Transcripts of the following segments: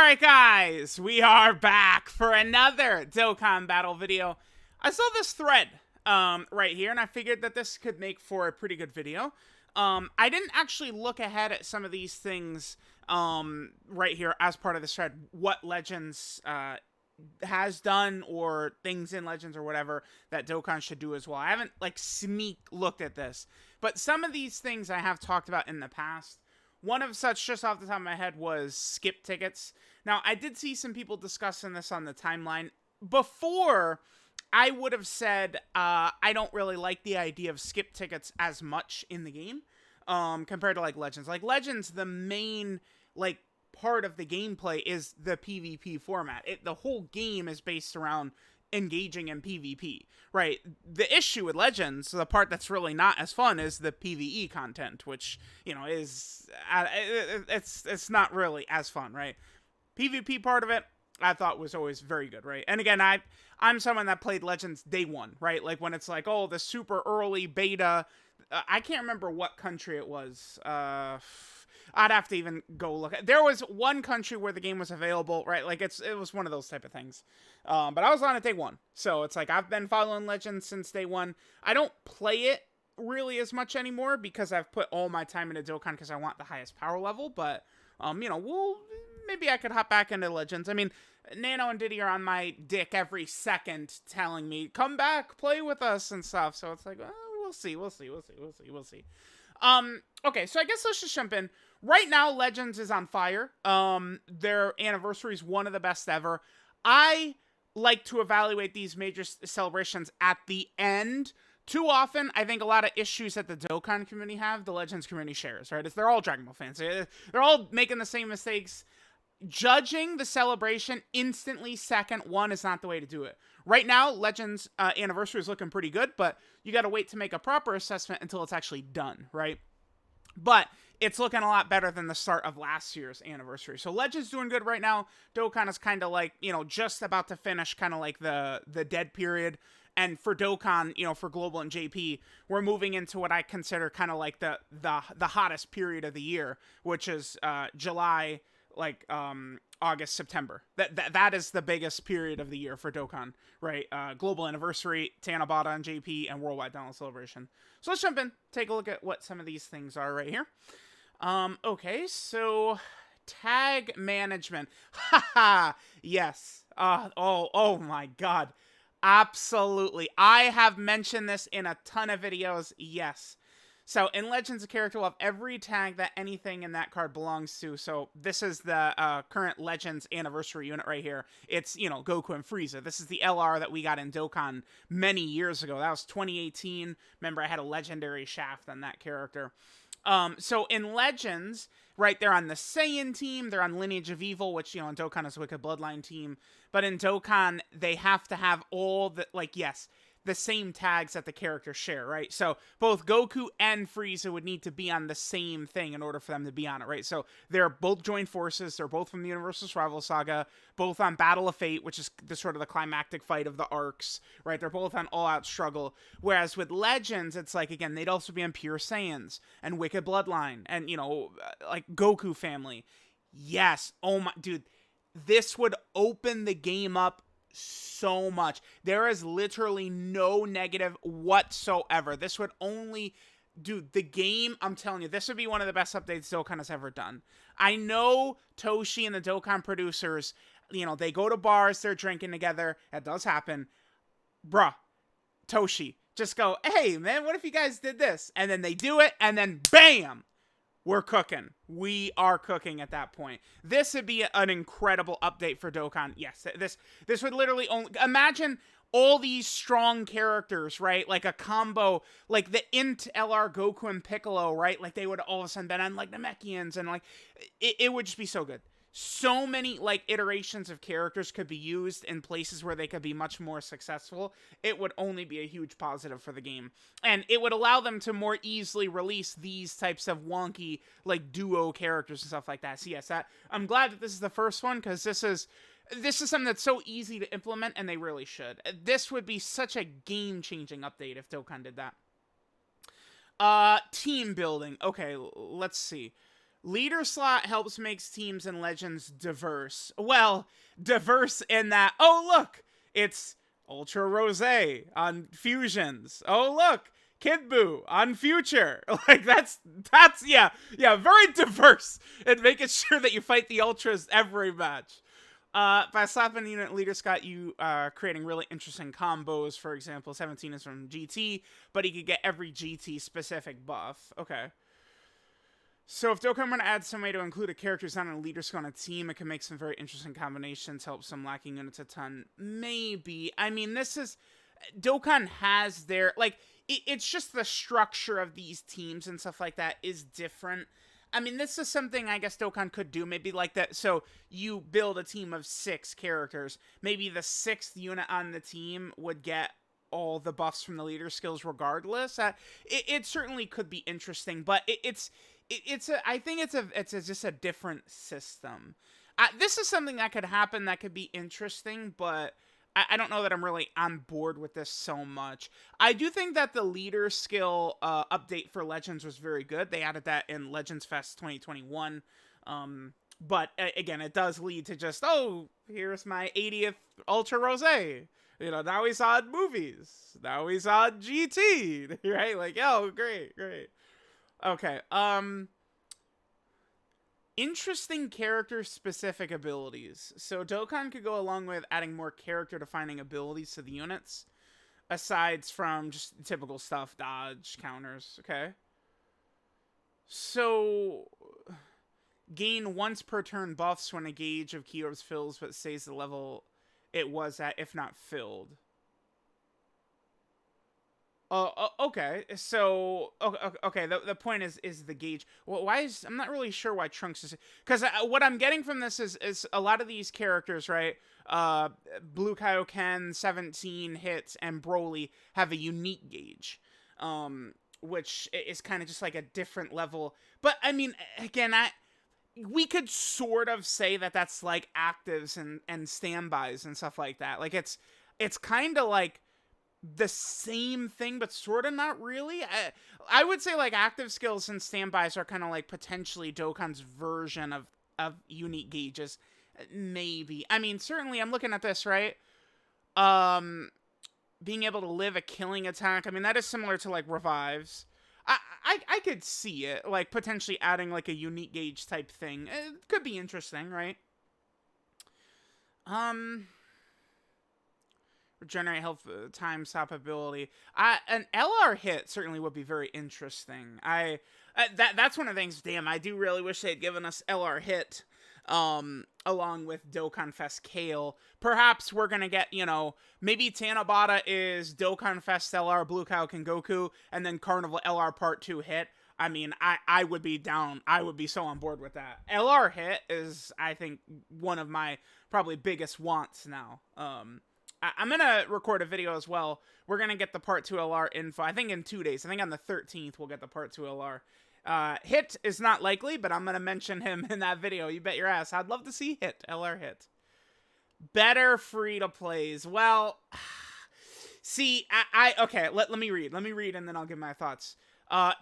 Alright guys, we are back for another Dokkan battle video. I saw this thread right here and I figured that this could make for a pretty good video. I didn't actually look ahead at some of these things right here as part of this thread, what Legends has done or things in Legends or whatever that Dokkan should do as well. I haven't like sneak looked at this, but some of these things I have talked about in the past. One of such, just off the top of my head, was skip tickets. Now, I did see some people discussing this on the timeline. Before, I would have said I don't really like the idea of skip tickets as much in the game compared to, like, Legends. Like, Legends, the main, like, part of the gameplay is the PvP format. The whole game is based around engaging in PvP, right? The issue with Legends, the part that's really not as fun, is the PvE content, which, you know, is it's not really as fun, right? PvP part of it, I thought was always very good, right? And again, I'm someone that played Legends day one, right? Like when it's like, oh, the super early beta. I can't remember what country it was. I'd have to even go look at. There was one country where the game was available, right? Like it was one of those type of things. But I was on it day one, so it's like I've been following Legends since day one. I don't play it really as much anymore because I've put all my time into Dokkan because I want the highest power level. But you know, maybe I could hop back into Legends. I mean, Nano and Diddy are on my dick every second telling me, come back, play with us and stuff. So it's like, we'll see. Okay, so I guess let's just jump in. Right now, Legends is on fire. Their anniversary is one of the best ever. I like to evaluate these major celebrations at the end. Too often, I think a lot of issues that the Dokkan community have, the Legends community shares, right? They're all Dragon Ball fans. They're all making the same mistakes. Judging the celebration instantly second one is not the way to do it. Right now, Legends anniversary is looking pretty good, but you got to wait to make a proper assessment until it's actually done, right? But it's looking a lot better than the start of last year's anniversary. So Legends doing good right now. Dokkan is kind of like, you know, just about to finish kind of like the dead period. And for Dokkan, you know, for Global and JP, we're moving into what I consider kind of like the hottest period of the year, which is July, like August, September. That is the biggest period of the year for Dokkan, right? Global Anniversary, Tanabata and JP, and Worldwide Download Celebration. So let's jump in, take a look at what some of these things are right here. Okay, so tag management. Haha, yes. Oh my god. Absolutely. I have mentioned this in a ton of videos, yes. So, in Legends, a character will have every tag that anything in that card belongs to. So, this is the current Legends anniversary unit right here. It's, you know, Goku and Frieza. This is the LR that we got in Dokkan many years ago. That was 2018. Remember, I had a legendary shaft on that character. So, in Legends, right, they're on the Saiyan team. They're on Lineage of Evil, which, you know, in Dokkan is a Wicked Bloodline team. But in Dokkan, they have to have all the, like, yes, the same tags that the characters share, right? So both Goku and Frieza would need to be on the same thing in order for them to be on it, right? So they're both joined forces. They're both from the Universal Survival Saga, both on Battle of Fate, which is the sort of the climactic fight of the arcs, right? They're both on All Out Struggle. Whereas with Legends, it's like, again, they'd also be on Pure Saiyans and Wicked Bloodline and, you know, like Goku family. Yes. Oh my, dude, this would open the game up so much. There is literally no negative whatsoever. This would only, dude, the game, I'm telling you, this would be one of the best updates Dokkan has ever done. I know Toshi and the Dokkan producers, you know, they go to bars, they're drinking together. That does happen. Bruh, Toshi, just go, hey, man, what if you guys did this? And then they do it, and then bam! We're cooking. We are cooking at that point. This would be an incredible update for Dokkan. Yes, this would literally only... Imagine all these strong characters, right? Like a combo, like the Int LR Goku and Piccolo, right? Like they would all of a sudden been on like Namekians and like... It would just be so good. So many, like, iterations of characters could be used in places where they could be much more successful. It would only be a huge positive for the game. And it would allow them to more easily release these types of wonky, like, duo characters and stuff like that. So, yes, I'm glad that this is the first one, because this is something that's so easy to implement, and they really should. This would be such a game-changing update if Dokkan did that. Team building. Okay, let's see. Leader slot helps makes teams and legends diverse. Well, diverse in that, oh look, it's Ultra Rose on Fusions. Oh look, Kid Buu on Future. Like that's yeah, very diverse in making sure that you fight the Ultras every match. By slapping unit leaders got you creating really interesting combos. For example, 17 is from GT, but he could get every GT specific buff. Okay. So if Dokkan were to add some way to include a character who's not a leader skill on a team, it can make some very interesting combinations, help some lacking units a ton. Maybe. I mean, this is... Dokkan has their... Like, it's just the structure of these teams and stuff like that is different. I mean, this is something I guess Dokkan could do, maybe like that. So you build a team of 6 characters. Maybe the 6th unit on the team would get all the buffs from the leader skills regardless. It certainly could be interesting, but I think it's just a different system. This is something that could happen that could be interesting, but I don't know that I'm really on board with this so much. I do think that the leader skill update for Legends was very good. They added that in Legends Fest 2021. But again, it does lead to just, oh, here's my 80th Ultra Rose. You know, now he's on movies. Now he's on GT. Right? Like, oh, great. Okay, interesting character-specific abilities. So Dokkan could go along with adding more character-defining abilities to the units, aside from just typical stuff, dodge, counters, okay? So, gain once per turn buffs when a gauge of key orbs fills, but stays the level it was at, if not filled. Okay. So, okay. The point is the gauge. Well, why is I'm not really sure why Trunks is because what I'm getting from this is a lot of these characters, right? Blue Kaioken, 17 hits, and Broly have a unique gauge, which is kind of just like a different level. But I mean, again, we could sort of say that that's like actives and standbys and stuff like that. Like it's kind of like the same thing, but sort of not really. I would say like active skills and standbys are kind of like potentially Dokkan's version of unique gauges. Maybe. I mean, certainly I'm looking at this, right? Being able to live a killing attack. I mean, that is similar to like revives. I could see it, like potentially adding like a unique gauge type thing. It could be interesting, right? Regenerate health time stop ability. An LR hit certainly would be very interesting. That's one of the things. Damn, I do really wish they'd given us LR hit, along with Dokkan Fest Kale. Perhaps we're gonna get, you know, maybe Tanabata is Dokkan Fest LR Blue Kaioken Goku, and then Carnival LR Part 2 hit. I mean, I would be down. I would be so on board with that. LR hit is, I think, one of my probably biggest wants now. I'm going to record a video as well. We're going to get the Part 2 LR info, I think in 2 days. I think on the 13th, we'll get the Part 2 LR. Hit is not likely, but I'm going to mention him in that video. You bet your ass. I'd love to see Hit, LR Hit. Better free-to-plays. Well, see, okay, let me read. Let me read, and then I'll give my thoughts.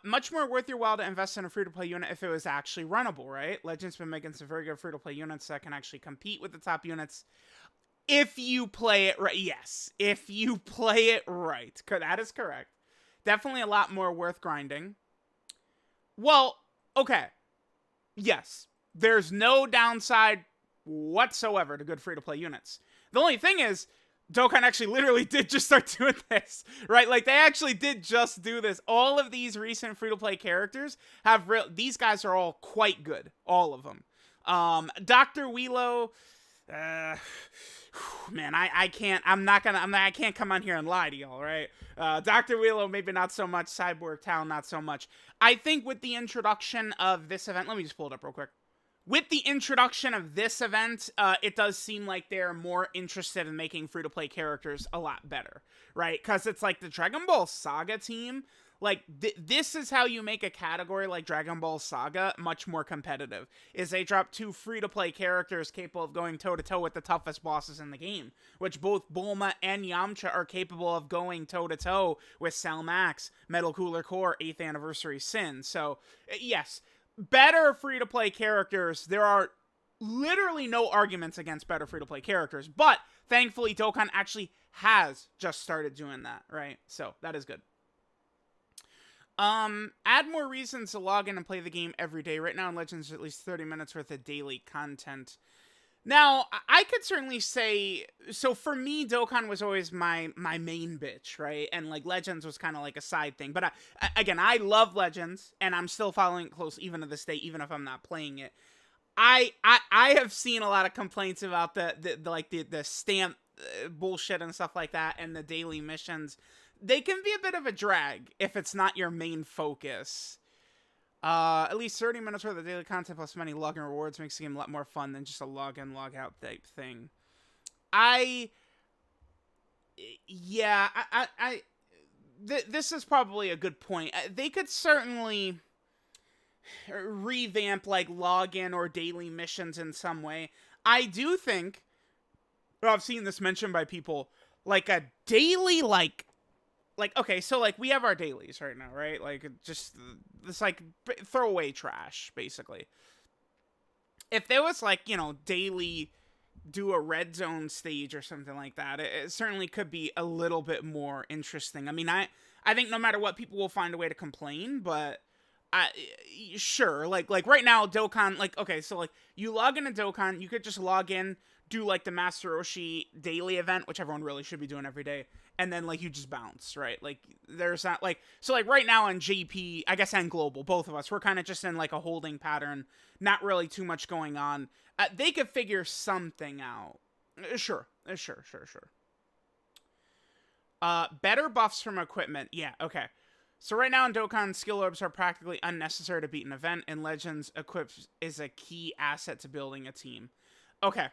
Much more worth your while to invest in a free-to-play unit if it was actually runnable, right? Legend's been making some very good free-to-play units that can actually compete with the top units. If you play it right. Yes. If you play it right. That is correct. Definitely a lot more worth grinding. Well, okay. Yes. There's no downside whatsoever to good free-to-play units. The only thing is, Dokkan actually literally did just start doing this, right? Like, they actually did just do this. All of these recent free-to-play characters have these guys are all quite good. All of them. Dr. Wheelo... man, I can't come on here and lie to y'all, right? Dr. Wheelo, maybe not so much. Cyborg Town, not so much. I think with the introduction of this event, let me just pull it up real quick. With the introduction of this event, it does seem like they're more interested in making free-to-play characters a lot better, right? Because it's like the Dragon Ball Saga team. Like, this is how you make a category like Dragon Ball Saga much more competitive, is they drop 2 free-to-play characters capable of going toe-to-toe with the toughest bosses in the game, which both Bulma and Yamcha are capable of going toe-to-toe with Cell Max, Metal Cooler Core, 8th Anniversary Sin. So, yes, better free-to-play characters, there are literally no arguments against better free-to-play characters, but thankfully Dokkan actually has just started doing that, right? So that is good. Add more reasons to log in and play the game every day. Right now in Legends, at least 30 minutes worth of daily content. Now, I could certainly say, so for me, Dokkan was always my main bitch, right? And, like, Legends was kind of like a side thing. But, again, I love Legends, and I'm still following it close even to this day, even if I'm not playing it. I have seen a lot of complaints about the stamp bullshit and stuff like that, and the daily missions. They can be a bit of a drag if it's not your main focus. At least 30 minutes worth of daily content plus many login rewards makes the game a lot more fun than just a log in, log out type thing. This is probably a good point. They could certainly revamp, like, login or daily missions in some way. I do think, I've seen this mentioned by people, like, a daily, like, okay, so, like, we have our dailies right now, right? Like, just, this, like, throwaway trash, basically. If there was, like, you know, daily, do a red zone stage or something like that, it certainly could be a little bit more interesting. I mean, I think no matter what, people will find a way to complain, but, sure, like, right now, Dokkan, like, okay, so, like, you log into Dokkan, you could just log in, do, like, the Master Roshi daily event, which everyone really should be doing every day, and then, like, you just bounce, right? Like, there's not, like, so, like, right now on JP, I guess, and Global, both of us, we're kind of just in, like, a holding pattern, not really too much going on. They could figure something out. Sure. Better buffs from equipment. Yeah, okay. So right now in Dokkan, skill orbs are practically unnecessary to beat an event, and Legends equips is a key asset to building a team. Okay.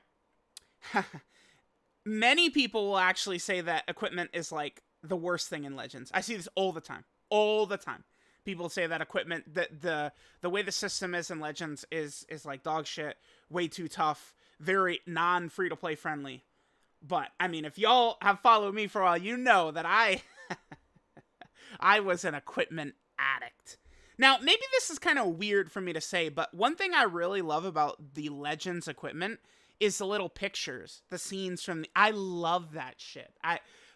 Many people will actually say that equipment is, like, the worst thing in Legends. I see this all the time. All the time. People say that equipment, the way the system is in Legends is like dog shit, way too tough, very non-free-to-play friendly. But, I mean, if y'all have followed me for a while, you know that I was an equipment addict. Now, maybe this is kind of weird for me to say, but one thing I really love about the Legends equipment is the little pictures, the scenes from I love that shit.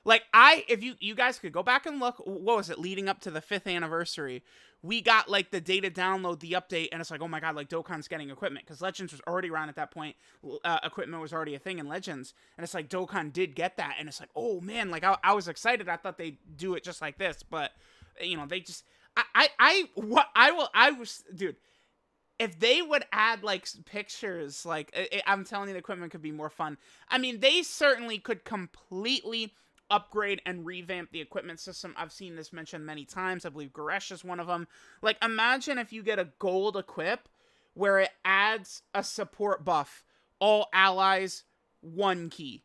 If you guys could go back and look, what was it, leading up to the 5th anniversary, we got, like, the day to download the update, and it's like, oh my god, like, Dokkan's getting equipment, because Legends was already around at that point, equipment was already a thing in Legends, and it's like, Dokkan did get that, and it's like, oh man, like, I was excited, I thought they'd do it just like this, but, you know, they just, dude, if they would add, like, pictures, like, I'm telling you, the equipment could be more fun. I mean, they certainly could completely upgrade and revamp the equipment system. I've seen this mentioned many times. I believe Goresh is one of them. Like, imagine if you get a gold equip where it adds a support buff. All allies, 1 key.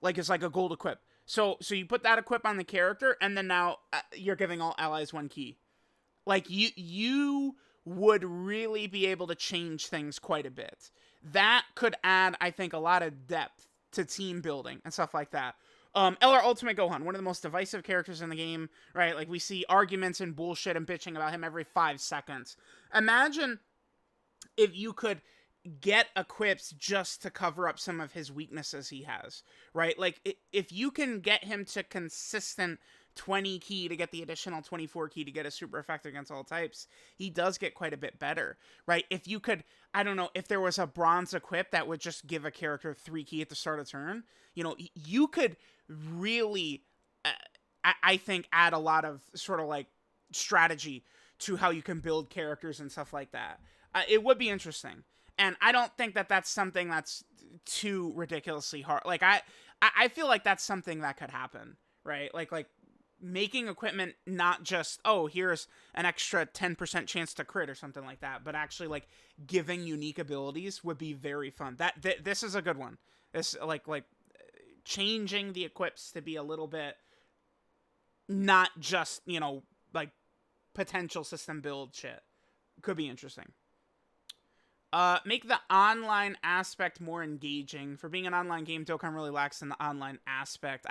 Like, it's like a gold equip. So you put that equip on the character, and then now you're giving all allies 1 key. Like, you would really be able to change things quite a bit. That could add, I think, a lot of depth to team building and stuff like that. LR Ultimate Gohan, one of the most divisive characters in the game, right? Like, we see arguments and bullshit and bitching about him every 5 seconds. Imagine if you could get equips just to cover up some of his weaknesses he has, right? Like, if you can get him to consistent 20 key to get the additional 24 key to get a super effective against all types, he does get quite a bit better, right? If you could, I don't know, if there was a bronze equip that would just give a character 3 key at the start of turn, you know, you could really, I think, add a lot of sort of, like, strategy to how you can build characters and stuff like that. It would be interesting. And I don't think that that's something that's too ridiculously hard. Like, I feel like that's something that could happen, right? Like making equipment not just, oh, here's an extra 10% chance to crit or something like that, but actually, like, giving unique abilities would be very fun. This is a good one. This, like changing the equips to be a little bit not just, you know, like, potential system build shit. Could be interesting. Make the online aspect more engaging. For being an online game, Dokkan really lacks in the online aspect.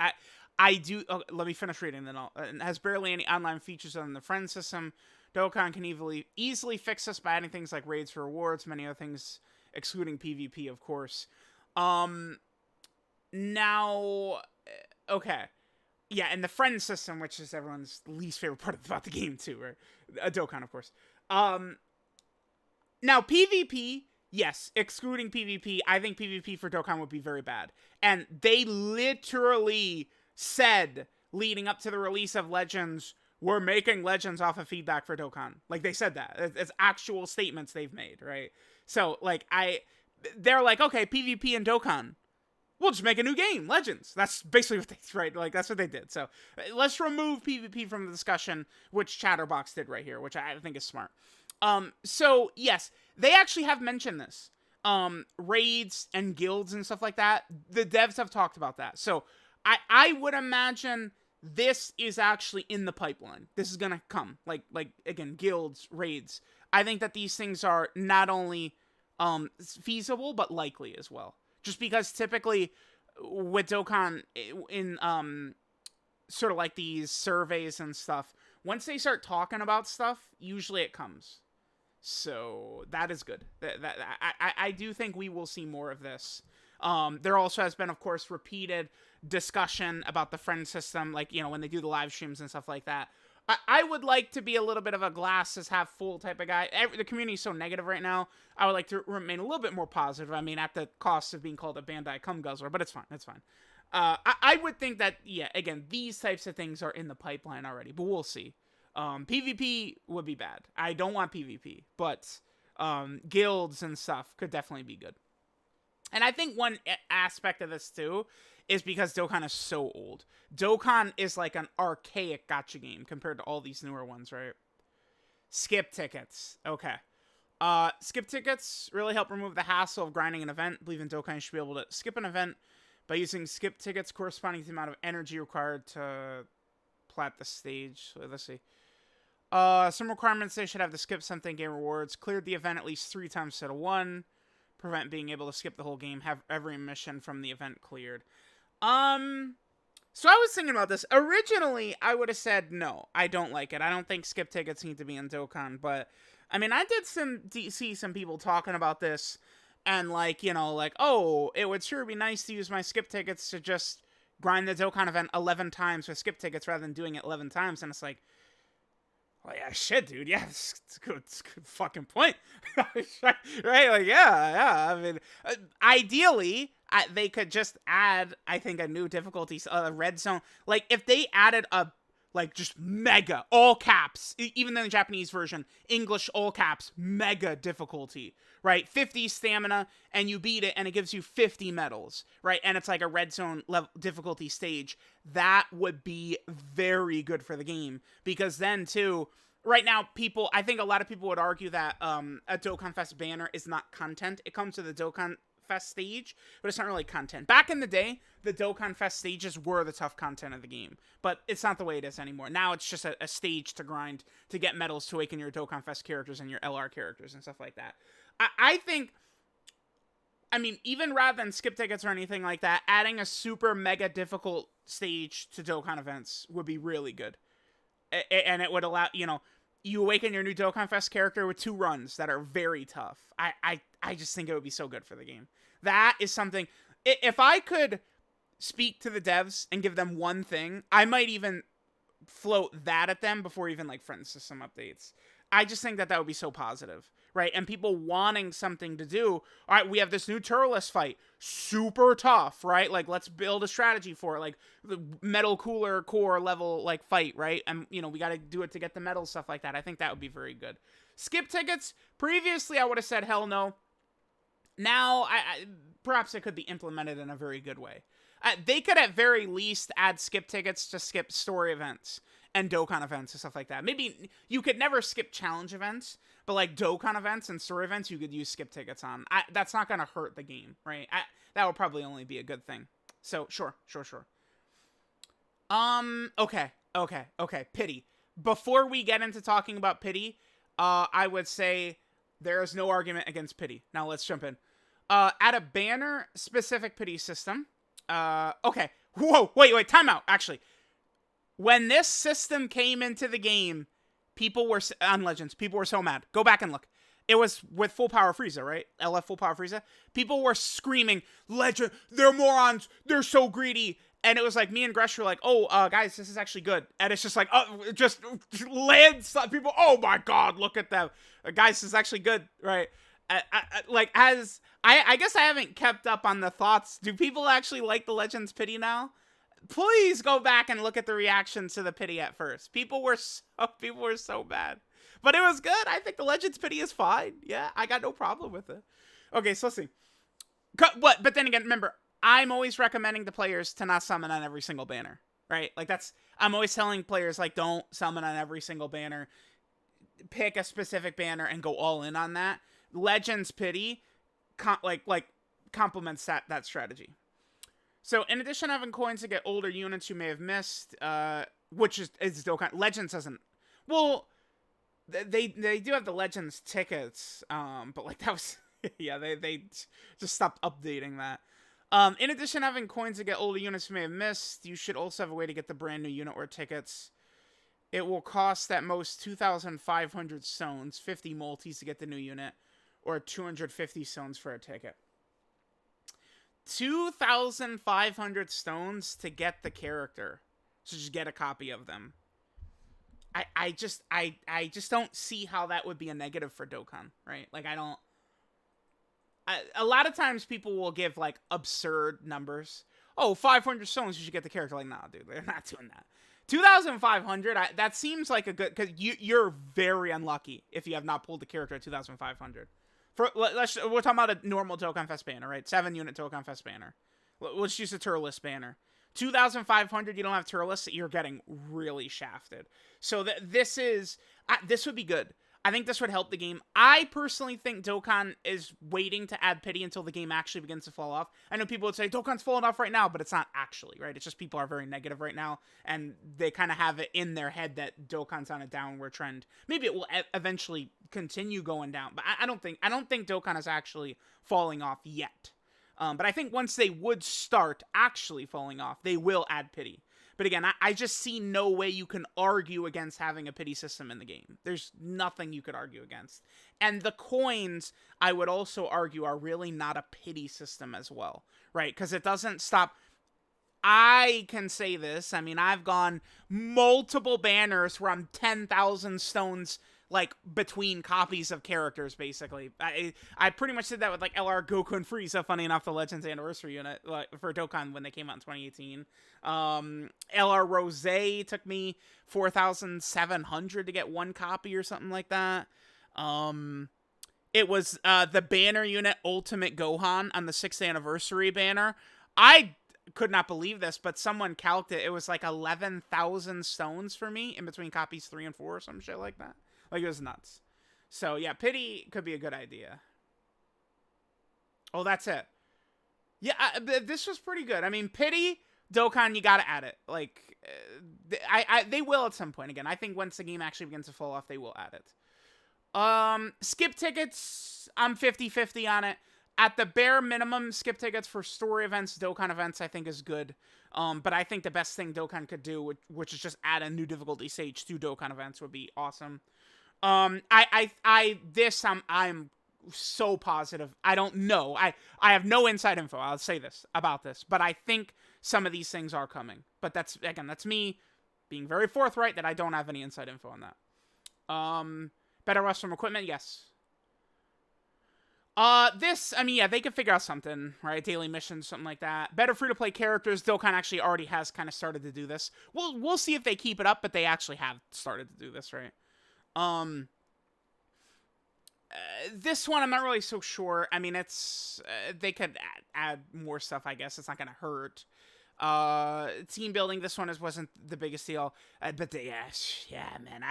Let me finish reading then. It has barely any online features other than the friend system. Dokkan can easily fix this by adding things like raids for rewards, many other things, excluding PvP, of course. Now, okay. Yeah, and the friend system, which is everyone's least favorite part about the game, too, right? Dokkan, of course. Now, PvP, yes, excluding PvP, I think PvP for Dokkan would be very bad. And they literally said, leading up to the release of Legends, we're making Legends off of feedback for Dokkan. Like, they said that. It's actual statements they've made, right? So, like, they're like, okay, PvP and Dokkan. We'll just make a new game, Legends. That's basically what they, right? Like, that's what they did. So, let's remove PvP from the discussion, which Chatterbox did right here, which I think is smart. So, yes, they actually have mentioned this. Raids and guilds and stuff like that. The devs have talked about that. So, I would imagine this is actually in the pipeline. This is gonna come. Like again, guilds, raids. I think that these things are not only feasible, but likely as well. Just because typically with Dokkan in sort of like these surveys and stuff, once they start talking about stuff, usually it comes. So that is good. I do think we will see more of this. There also has been, of course, repeated discussion about the friend system, like, when they do the live streams and stuff like that. I would like to be a little bit of a glass as half full type of guy. The community is so negative right now. I would like to remain a little bit more positive. I mean, at the cost of being called a Bandai cum guzzler, but it's fine. It's fine. I would think that, yeah, again, these types of things are in the pipeline already, but we'll see. PvP would be bad. I don't want PvP, but guilds and stuff could definitely be good. And I think one aspect of this, too, is because Dokkan is so old. Dokkan is like an archaic gacha game compared to all these newer ones, right? Skip tickets. Okay. Skip tickets really help remove the hassle of grinding an event. I believe in Dokkan you should be able to skip an event by using skip tickets corresponding to the amount of energy required to plat the stage. So let's see. Some requirements, they should have to skip something, gain rewards. Cleared the event at least 3 times instead of 1. Prevent being able to skip the whole game. Have every mission from the event cleared. So I was thinking about this. Originally, I would have said no. I don't like it. I don't think skip tickets need to be in Dokkan. But, I mean, I did see some people talking about this. And, like, oh, it would sure be nice to use my skip tickets to just grind the Dokkan event 11 times with skip tickets rather than doing it 11 times. And it's like, well, yeah, shit, dude. Yeah, it's a good fucking point. Right? Like, yeah. I mean, ideally, they could just add, I think, a new difficulty, a red zone. Like, if they added just mega, all caps, even in the Japanese version, English all caps, mega difficulty, right? 50 stamina, and you beat it, and it gives you 50 medals, right? And it's like a red zone level difficulty stage. That would be very good for the game, because then, too, right now, I think a lot of people would argue that a Dokkan Fest banner is not content. It comes to the Dokkan Fest stage, but it's not really content. Back in the day, the Dokkan Fest stages were the tough content of the game, but it's not the way it is anymore. Now it's just a stage to grind to get medals to awaken your Dokkan Fest characters and your LR characters and stuff like that. I think, I mean, even rather than skip tickets or anything like that, adding a super mega difficult stage to Dokkan events would be really good. And it would allow, you awaken your new Dokkan Fest character with 2 runs that are very tough. I just think it would be so good for the game. That is something, if I could speak to the devs and give them one thing, I might even float that at them before even like friend system updates. I just think that would be so positive, right? And people wanting something to do. All right, we have this new Turles fight, super tough, right? Like, let's build a strategy for it, like the metal cooler core level like fight, right? And we got to do it to get the medals, stuff like that. I think that would be very good. Skip tickets. Previously, I would have said hell no. Now, perhaps it could be implemented in a very good way. They could at very least add skip tickets to skip story events and Dokkan events and stuff like that. Maybe you could never skip challenge events, but like Dokkan events and story events, you could use skip tickets on. That's not going to hurt the game, right? That would probably only be a good thing. So, sure. Okay. Pity. Before we get into talking about pity, I would say there is no argument against pity. Now let's jump in. Add a banner-specific pity system. Okay. Whoa, wait, time out, actually. When this system came into the game, People were on Legends. People were so mad. Go back and look. It was with full power Frieza, right? LF full power Frieza. People were screaming, "Legend, they're morons. They're so greedy." And it was like me and Gresh were like, "Oh, guys, this is actually good." And it's just like, just lands. People, oh my god, look at them, guys. This is actually good, right? I guess I haven't kept up on the thoughts. Do people actually like the Legends pity now? Please go back and look at the reactions to the pity at first. People were so bad. But it was good. I think the Legends pity is fine. Yeah, I got no problem with it. Okay, so let's see. But then again, remember, I'm always recommending the players to not summon on every single banner, right? Like I'm always telling players, like, don't summon on every single banner. Pick a specific banner and go all in on that. Legends pity, complements that strategy. So, in addition to having coins to get older units you may have missed, which is Dokkan, Legends doesn't. Well, they do have the Legends tickets, but like that was yeah, they just stopped updating that. In addition to having coins to get older units you may have missed, you should also have a way to get the brand new unit or tickets. It will cost at most 2,500 stones, 50 multis to get the new unit, or 250 stones for a ticket. 2,500 stones to get the character. So just get a copy of them. I just don't see how that would be a negative for Dokkan, right? Like, a lot of times people will give, like, absurd numbers. Oh, 500 stones, you should get the character. Like, nah, dude, they're not doing that. 2,500, that seems like a good, because you're very unlucky if you have not pulled the character at 2,500. We're talking about a normal Dokkan Fest banner, right? 7-unit Dokkan Fest banner. Let's use a Turles banner. 2,500, you don't have Turles, you're getting really shafted. So this would be good. I think this would help the game. I personally think Dokkan is waiting to add pity until the game actually begins to fall off. I know people would say, Dokkan's falling off right now, but it's not actually, right? It's just people are very negative right now, and they kind of have it in their head that Dokkan's on a downward trend. Maybe it will eventually continue going down, but I don't think Dokkan is actually falling off yet. But I think once they would start actually falling off, they will add pity. But again, I just see no way you can argue against having a pity system in the game. There's nothing you could argue against. And the coins, I would also argue, are really not a pity system as well, right? Because it doesn't stop. I can say this. I mean, I've gone multiple banners where I'm 10,000 stones, like, between copies of characters, basically. I pretty much did that with, like, LR, Goku, and Frieza, funny enough, the Legends Anniversary unit, like, for Dokkan when they came out in 2018. LR Rose took me 4,700 to get one copy or something like that. It was the banner unit Ultimate Gohan on the 6th Anniversary banner. I could not believe this, but someone calced it. It was like 11,000 stones for me in between copies 3 and 4 or some shit like that. Like, it was nuts. So, yeah, pity could be a good idea. Oh, that's it. Yeah, this was pretty good. I mean, pity, Dokkan, you gotta add it. Like, they will at some point. Again, I think once the game actually begins to fall off, they will add it. Skip tickets, I'm 50-50 on it. At the bare minimum, skip tickets for story events, Dokkan events, I think is good. But I think the best thing Dokkan could do, which is just add a new difficulty stage to Dokkan events, would be awesome. I'm so positive. I don't know. I have no inside info. I'll say this about this, but I think some of these things are coming. But that's me being very forthright that I don't have any inside info on that. Better Western equipment, yes. They could figure out something, right? Daily missions, something like that. Better free-to-play characters. Dokkan actually already has kind of started to do this. We'll see if they keep it up, but they actually have started to do this, right? This one, I'm not really so sure. I mean, it's, they could add more stuff, I guess. It's not gonna hurt. Team building, this one wasn't the biggest deal. But yeah, man,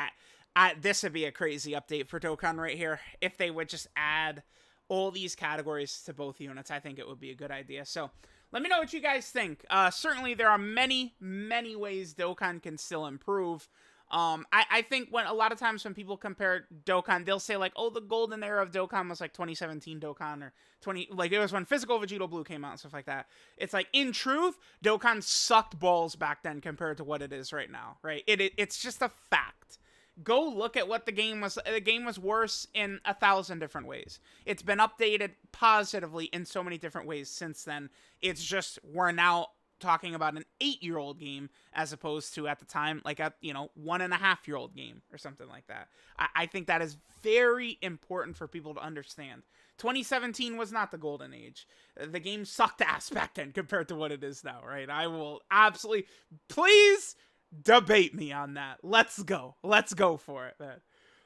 this would be a crazy update for Dokkan right here. If they would just add all these categories to both units, I think it would be a good idea. So, let me know what you guys think. Certainly, there are many, many ways Dokkan can still improve. I think a lot of times when people compare Dokkan, they'll say like, oh, the golden era of Dokkan was like 2017 Dokkan, or it was when Physical Vegito Blue came out and stuff like that. It's like, in truth, Dokkan sucked balls back then compared to what it is right now, right? It's just a fact. go look at what the game was. The game was worse in 1,000 different ways. It's been updated positively in so many different ways since then. It's just we're now talking about an 8-year-old game as opposed to at the time like a 1.5-year-old game or something like that. I think that is very important for people to understand. 2017 was not the golden age. The game sucked ass back then compared to what it is now, right? I will absolutely, please debate me on that. Let's go for it, man.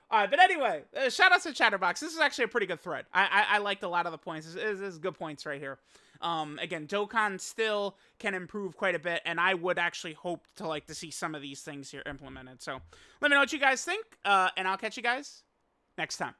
But anyway, shout out to Chatterbox. This is actually a pretty good thread. I liked a lot of the points. This is good points right here. Again, Dokkan still can improve quite a bit, and I would actually hope to see some of these things here implemented. So let me know what you guys think, and I'll catch you guys next time.